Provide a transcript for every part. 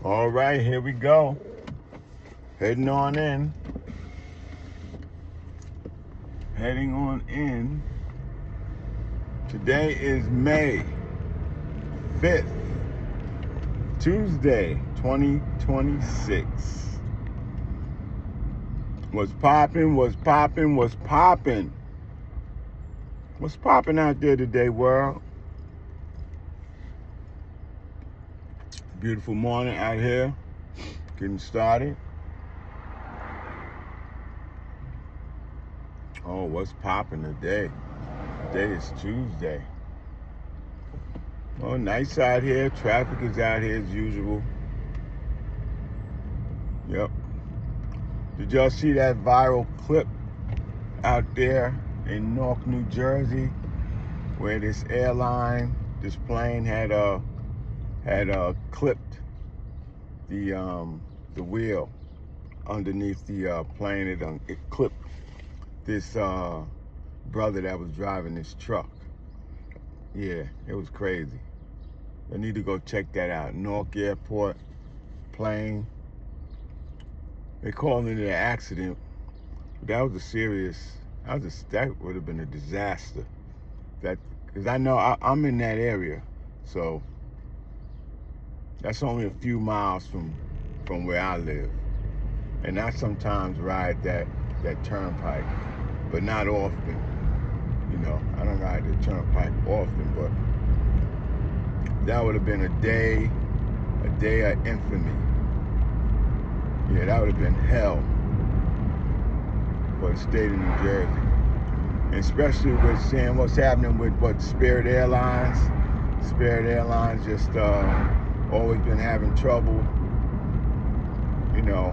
All right, here we go. Heading on in. Heading on in. Today is May 5th, Tuesday, 2026. What's poppin', what's poppin', what's poppin'? What's poppin' out there today, world? Beautiful morning out here. Getting started. Oh, what's poppin' today? Today is Tuesday. Oh, nice out here. Traffic is out here as usual. Yep. Did y'all see that viral clip out there in Newark, New Jersey, where this plane had clipped the wheel underneath the plane. It clipped this brother that was driving this truck. Yeah, it was crazy. I need to go check that out. Newark Airport plane. They called it an accident. That would have been a disaster. Because I know I'm in that area, so that's only a few miles from where I live. And I sometimes ride that turnpike, but not often. You know, I don't ride the turnpike often, but that would have been a day of infamy. Yeah, that would have been hell for the state of New Jersey. And especially with seeing what's happening with Spirit Airlines. Spirit Airlines just always been having trouble, you know,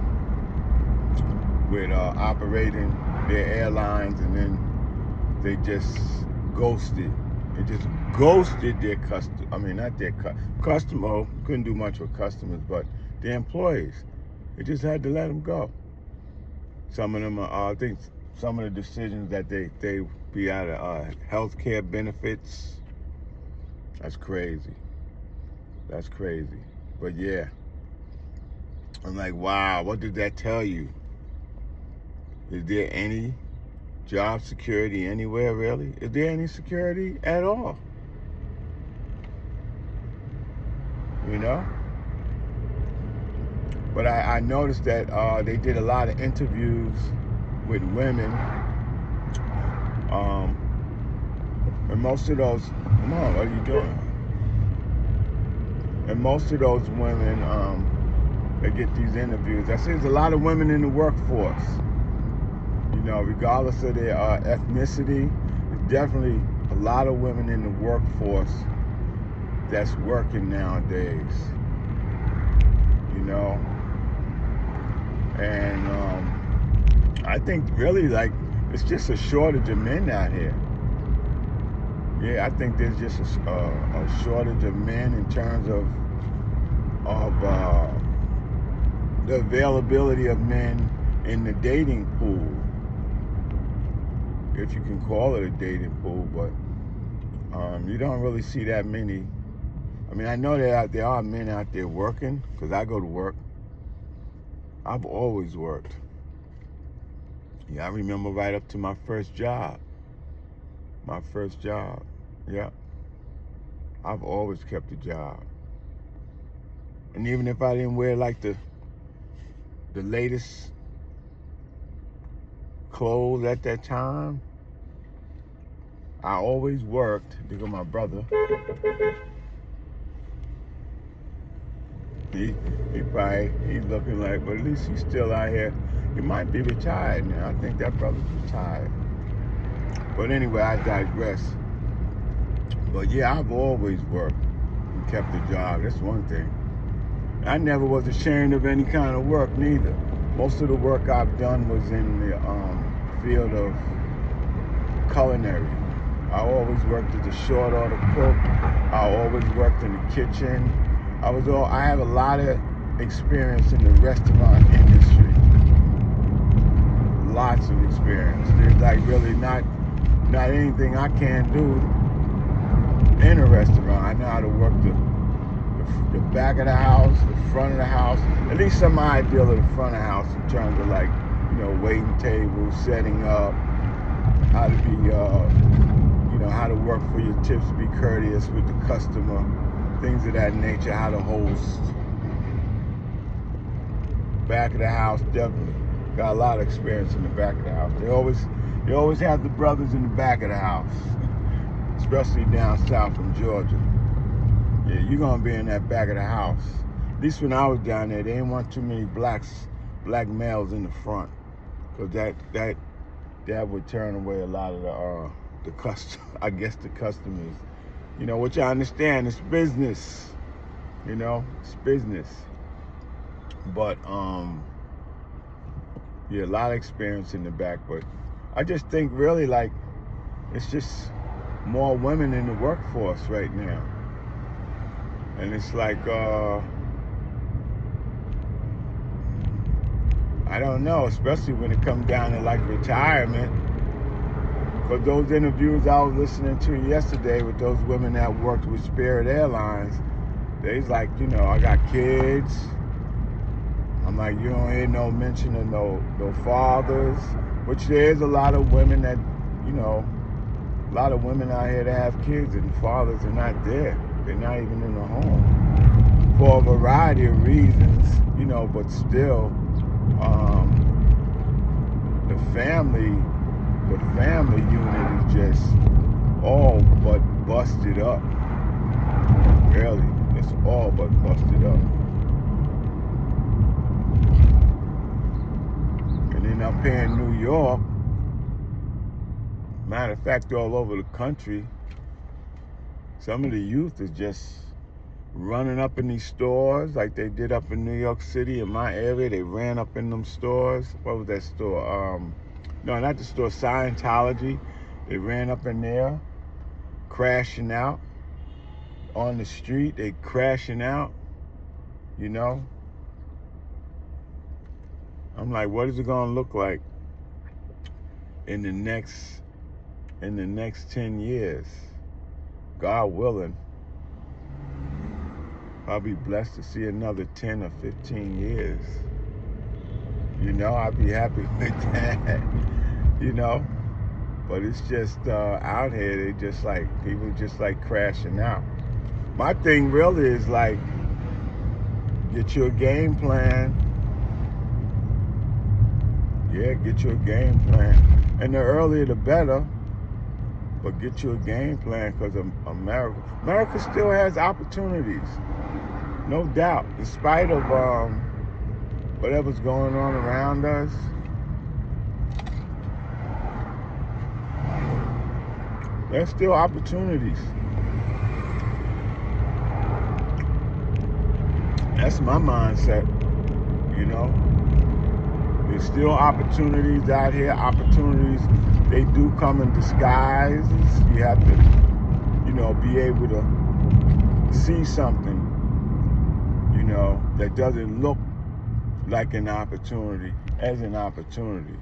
with operating their airlines, and then they just ghosted. They just ghosted their customer. Couldn't do much with customers, but their employees. They just had to let them go. Some of them, I think, some of the decisions that they be out of health care benefits. That's crazy. That's crazy. But yeah, I'm like, wow, what did that tell you? Is there any job security anywhere, really? Is there any security at all? You know? But I noticed that they did a lot of interviews with women. And most of those, come on, what are you doing? And most of those women, they get these interviews. I see there's a lot of women in the workforce. You know, regardless of their ethnicity, there's definitely a lot of women in the workforce that's working nowadays. You know? And I think really, like, it's just a shortage of men out here. Yeah, I think there's just a shortage of men in terms of the availability of men in the dating pool, if you can call it a dating pool. But you don't really see that many. I mean, I know there are men out there working, because I go to work. I've always worked. Yeah, I remember right up to my first job. Yeah. I've always kept a job. And even if I didn't wear like the latest clothes at that time, I always worked. Because my brother, he's looking like, but at least he's still out here. He might be retired now. I think that brother's retired. But anyway, I digress. But yeah, I've always worked and kept a job. That's one thing. I never was ashamed of any kind of work, neither. Most of the work I've done was in the field of culinary. I always worked as a short order cook. I always worked in the kitchen. I have a lot of experience in the restaurant industry. Lots of experience. There's like really not anything I can't do in a restaurant. I know how to work the the back of the house, the front of the house, at least some idea of the front of the house in terms of like, waiting tables, setting up, how to be, how to work for your tips, be courteous with the customer, things of that nature, how to host. Back of the house, definitely. Got a lot of experience in the back of the house. They always have the brothers in the back of the house, especially down south in Georgia. Yeah, you're gonna be in that back of the house. At least when I was down there, they didn't want too many black males in the front, cause that would turn away a lot of the customers. Which I understand. It's business. It's business. But a lot of experience in the back. But I just think really like it's just more women in the workforce right now. And it's like, I don't know, especially when it comes down to like retirement. Because those interviews I was listening to yesterday with those women that worked with Spirit Airlines, they's like, I got kids. I'm like, you don't hear no mention of no fathers, which there is a lot of women that, a lot of women out here that have kids and fathers are not there. They're not even in the home for a variety of reasons, but still, the family unit is just all but busted up. Really, it's all but busted up. And then up here in New York, matter of fact, all over the country, some of the youth is just running up in these stores like they did up in New York City. In my area, they ran up in them stores. What was that store? No, not the store, Scientology. They ran up in there, crashing out on the street. They crashing out, I'm like, what is it gonna look like in the next 10 years? God willing, I'll be blessed to see another 10 or 15 years. I'd be happy with that, But it's just out here, they just like, people just like crashing out. My thing really is like, get you a game plan. Yeah, get you a game plan. And the earlier the better. But get you a game plan, because America still has opportunities, no doubt. In spite of whatever's going on around us, there's still opportunities. That's my mindset, There's still opportunities out here. Opportunities, they do come in disguise. You have to, be able to see something, that doesn't look like an opportunity as an opportunity.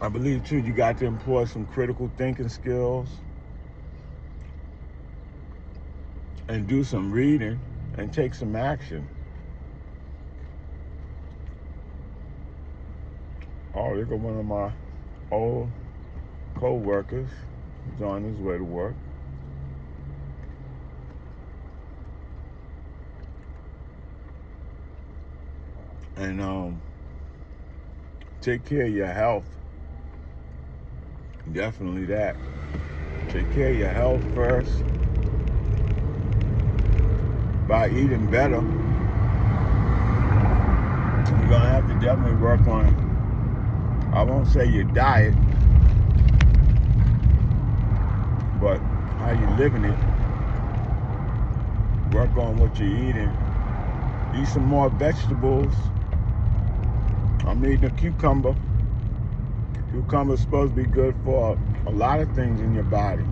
I believe, too, you got to employ some critical thinking skills and do some reading and take some action. Oh, there goes one of my old co-workers. He's on his way to work. And take care of your health. Definitely that. Take care of your health first by eating better. You're gonna have to definitely work on, I won't say your diet, but how you living it. Work on what you're eating. Eat some more vegetables. I'm eating a cucumber. Cucumber's supposed to be good for a lot of things in your body,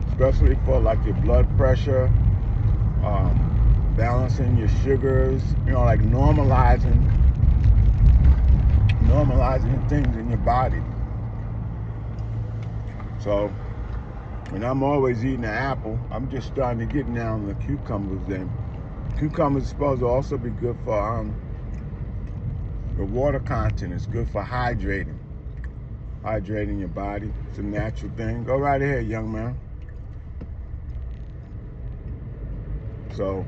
especially for like your blood pressure, balancing your sugars, like normalizing things in your body. So And I'm always eating an apple. I'm just starting to get now on the cucumbers then. Cucumbers are supposed to also be good for the water content. It's good for hydrating your body. It's a natural thing. Go right ahead, young man. So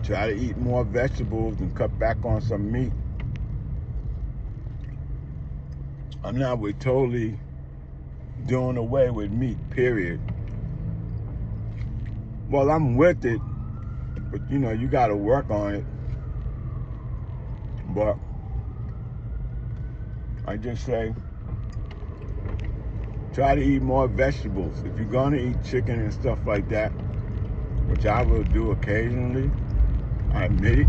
try to eat more vegetables and cut back on some meat. I'm not totally doing away with meat, period. Well, I'm with it, but you got to work on it. But I just say, try to eat more vegetables. If you're going to eat chicken and stuff like that, which I will do occasionally, I admit it,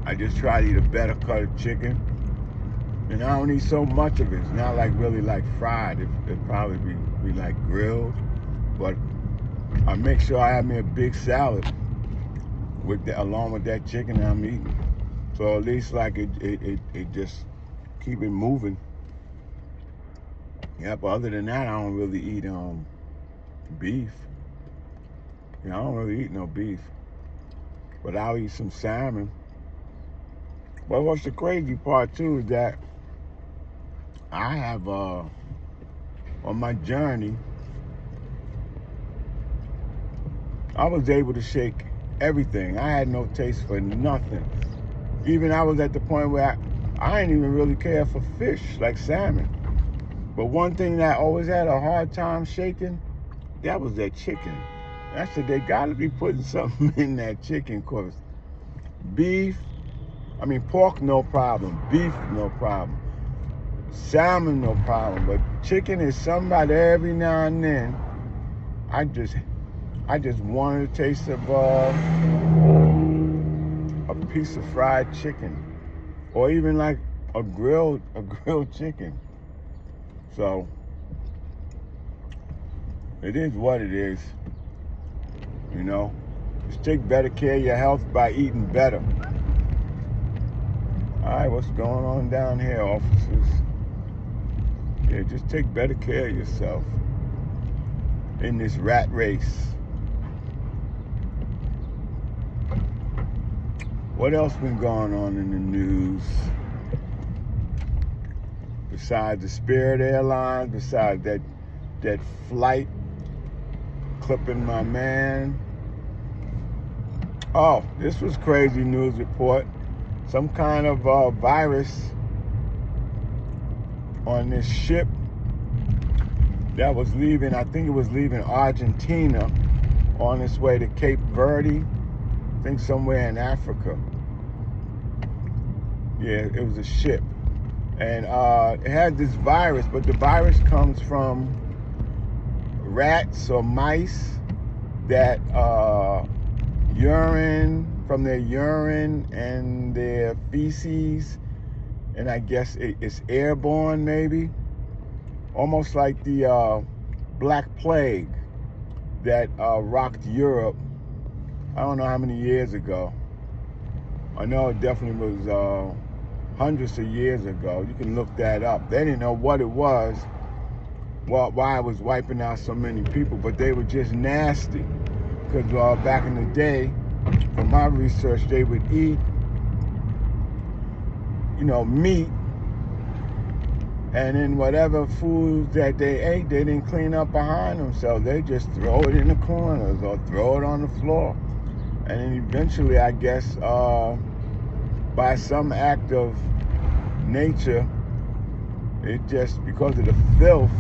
I just try to eat a better cut of chicken. And I don't eat so much of it. It's not like really like fried. It'd probably be like grilled. But I make sure I have me a big salad along with that chicken that I'm eating. So at least like it just keep it moving. Yeah, but other than that, I don't really eat beef. I don't really eat no beef. But I'll eat some salmon. But what's the crazy part too is that I have on my journey, I was able to shake everything. I had no taste for nothing. Even I was at the point where I didn't even really care for fish, like salmon. But one thing that I always had a hard time shaking, that was that chicken. I said, they gotta be putting something in that chicken, cause pork, no problem. Beef, no problem. Salmon, no problem. But chicken is somebody every now and then. I just wanted a taste of a piece of fried chicken, or even like a grilled chicken. So it is what it is. Just take better care of your health by eating better. All right, what's going on down here, officers? Yeah, just take better care of yourself in this rat race. What else been going on in the news? Besides the Spirit Airlines, besides that flight clipping my man. Oh, this was crazy news report. Some kind of virus on this ship that was leaving, I think it was leaving Argentina on its way to Cape Verde, I think somewhere in Africa. Yeah, it was a ship. And it had this virus, but the virus comes from rats or mice that from their urine and their feces, and I guess it's airborne maybe, almost like the Black Plague that rocked Europe, I don't know how many years ago. I know it definitely was hundreds of years ago. You can look that up. They didn't know what it was, why it was wiping out so many people, but they were just nasty. Because back in the day, from my research, they would eat, meat, and then whatever foods that they ate, they didn't clean up behind themselves. They just throw it in the corners or throw it on the floor. And then eventually, I guess, by some act of nature, it just, because of the filth,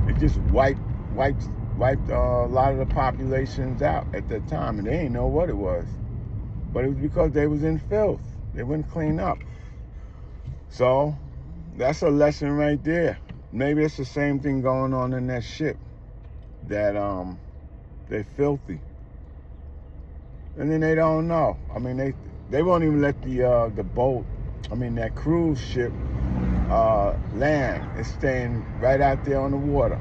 it just wiped a lot of the populations out at that time, and they didn't know what it was. But it was because they was in filth. They wouldn't clean up. So that's a lesson right there. Maybe it's the same thing going on in that ship, that they're filthy. And then they don't know. I mean, they won't even let the boat, that cruise ship land. It's staying right out there on the water.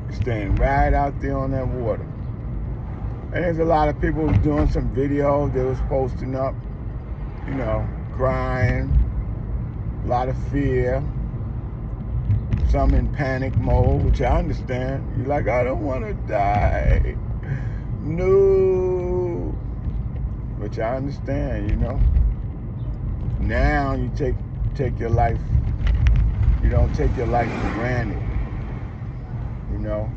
It's staying right out there on that water. And there's a lot of people doing some videos they was posting up, crying, a lot of fear. Some in panic mode, which I understand. You're like, I don't want to die. No. Which I understand, you know. Now you take your life. You don't take your life for granted. You know,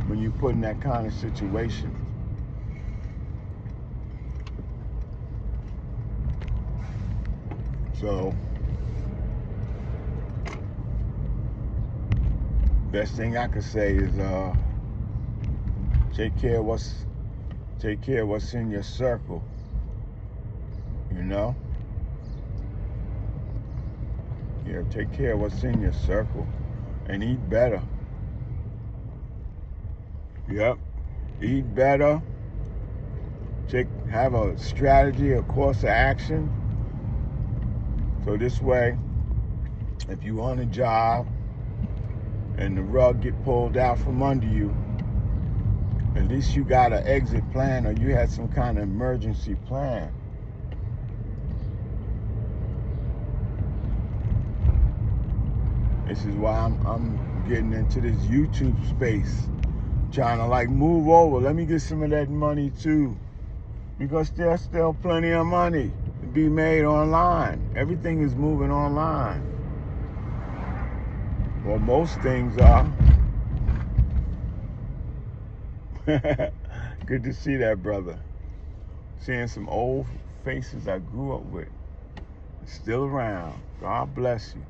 when you put in that kind of situation. So, best thing I could say is take care of what's in your circle. You know? Yeah, take care of what's in your circle and eat better. Yep. Eat better. Have a strategy, a course of action. So this way, if you on a job and the rug get pulled out from under you, at least you got an exit plan or you had some kind of emergency plan. This is why I'm getting into this YouTube space, trying to like move over. Let me get some of that money too, because there's still plenty of money to be made online. Everything is moving online. Well, most things are. Good to see that, brother. Seeing some old faces I grew up with. Still around. God bless you.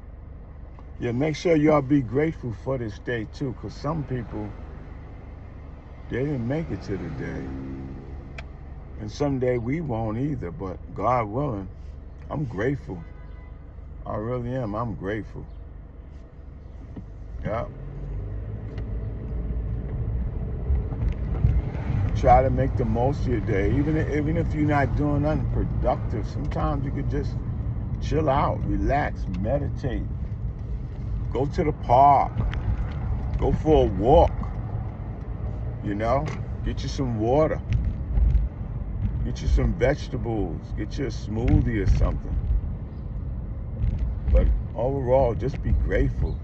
Yeah, make sure y'all be grateful for this day too, because some people, they didn't make it to the day. And someday we won't either, but God willing, I'm grateful. I really am. I'm grateful. Yeah. Try to make the most of your day. Even if you're not doing nothing productive, sometimes you could just chill out, relax, meditate. Go to the park. Go for a walk. You know? Get you some water. Get you some vegetables. Get you a smoothie or something. But overall, just be grateful.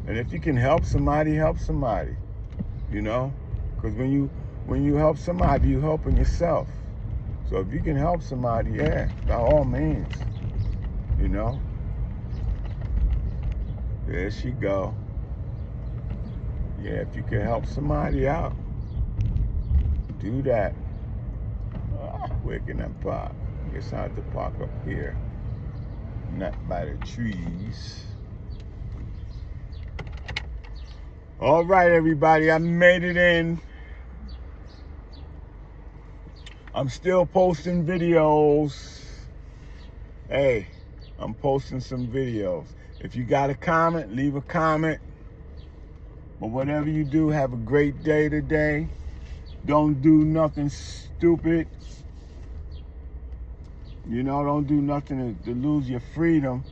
And if you can help somebody, help somebody. You know? Because when you help somebody, you're helping yourself. So if you can help somebody, yeah, by all means. You know? There she go. Yeah, if you can help somebody out, do that. Where can I park? I guess I have to park up here, not by the trees. All right, everybody, I made it in. I'm still posting videos. Hey, I'm posting some videos. If you got a comment, leave a comment. But whatever you do, have a great day today. Don't do nothing stupid. You know, don't do nothing to lose your freedom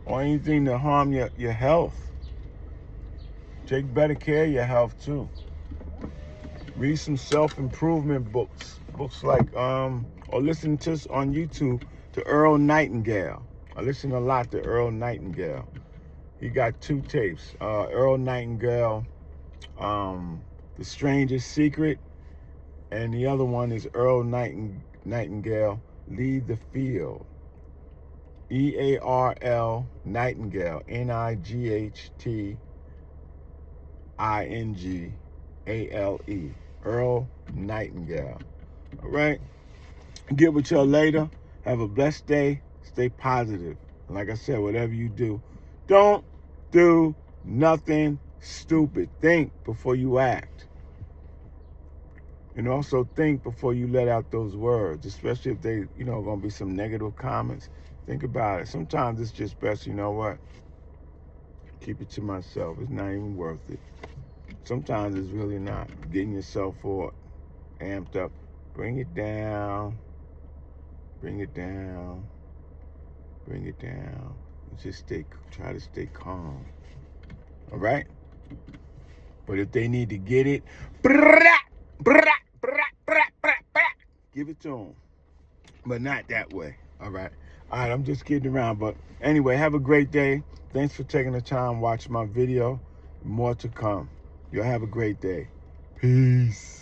or anything to harm your health. Take better care of your health too. Read some self-improvement books. Books like, or listen to on YouTube to Earl Nightingale. I listen a lot to Earl Nightingale. He got 2 tapes. Earl Nightingale, The Strangest Secret, and the other one is Earl Nightingale, Lead the Field. EARL Nightingale, NIGHTINGALE. Earl Nightingale. All right. Get with y'all later. Have a blessed day. Stay positive. Like I said, whatever you do, don't do nothing stupid. Think before you act. And also think before you let out those words, especially if they, going to be some negative comments. Think about it. Sometimes it's just best, you know what? Keep it to myself. It's not even worth it. Sometimes it's really not. Getting yourself all amped up. Bring it down. Bring it down. Bring it down. Just try to stay calm. All right? But if they need to get it, give it to them. But not that way. All right? All right, I'm just kidding around. But anyway, have a great day. Thanks for taking the time to watch my video. More to come. You'll have a great day. Peace.